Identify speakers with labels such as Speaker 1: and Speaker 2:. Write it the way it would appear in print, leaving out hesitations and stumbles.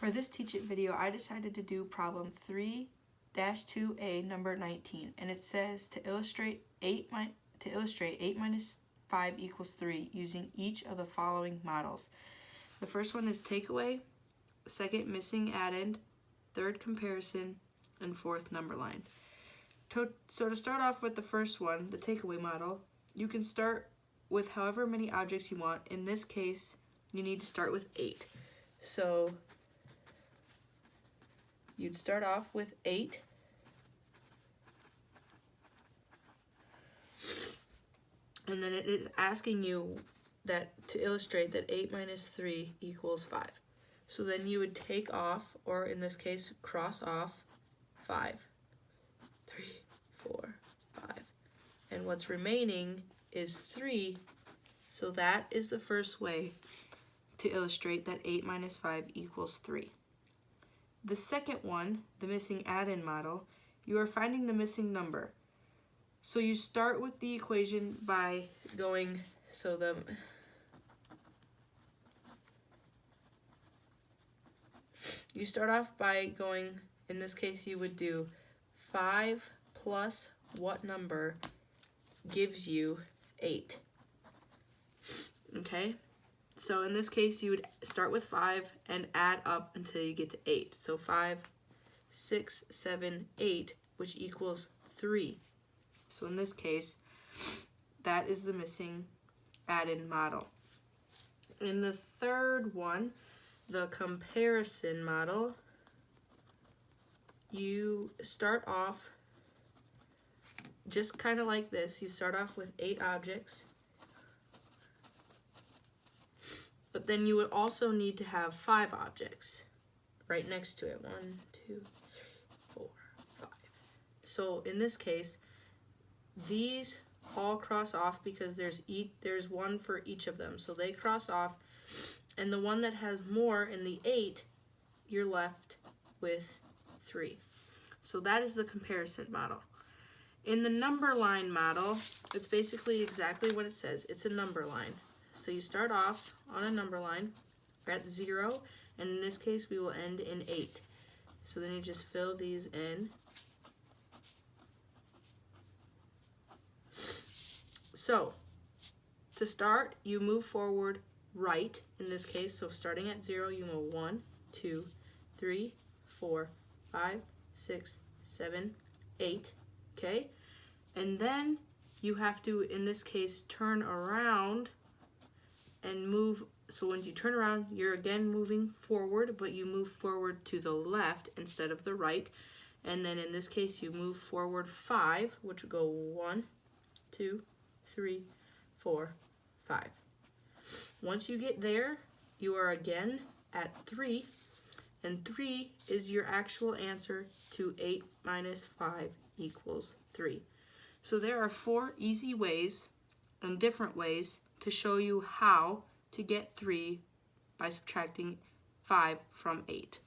Speaker 1: For this Teach It video, I decided to do problem 3-2A number 19, and it says to illustrate 8 minus 5 equals 3 using each of the following models. The first one is takeaway, second missing addend, third comparison, and fourth number line. So to start off with the first one, the takeaway model, you can start with however many objects you want. In this case, you need to start with 8. So you'd start off with 8. And then it is asking you that to illustrate that 8 minus 3 equals 5. So then you would take off, or in this case, cross off 5. 3, 4, 5. And what's remaining is 3. So that is the first way to illustrate that 8 minus 5 equals 3. The second one, the missing addend model, you are finding the missing number. So you start with the equation by going, you start off by going, in this case you would do 5 plus what number gives you 8. Okay? So in this case, you would start with 5 and add up until you get to 8. So 5, 6, 7, 8, which equals 3. So in this case, that is the missing addend model. In the third one, the comparison model, you start off just kind of like this. You start off with 8 objects. But then you would also need to have 5 objects right next to it. 1, 2, 3, 4, 5. So in this case, these all cross off because there's one for each of them. So they cross off, and the one that has more in the 8, you're left with 3. So that is the comparison model. In the number line model, it's basically exactly what it says. It's a number line. So you start off on a number line, we're at 0, and in this case we will end in 8. So then you just fill these in. So to start, you move forward right in this case. So starting at 0, you move 1, 2, 3, 4, 5, 6, 7, 8. Okay? And then you have to, in this case, turn around and move. So when you turn around, you're again moving forward, but you move forward to the left instead of the right. And then in this case, you move forward 5, which would go 1, 2, 3, 4, 5. Once you get there, you are again at 3, and 3 is your actual answer to 8 minus 5 equals 3. So there are 4 easy ways and different ways to show you how to get 3 by subtracting 5 from 8.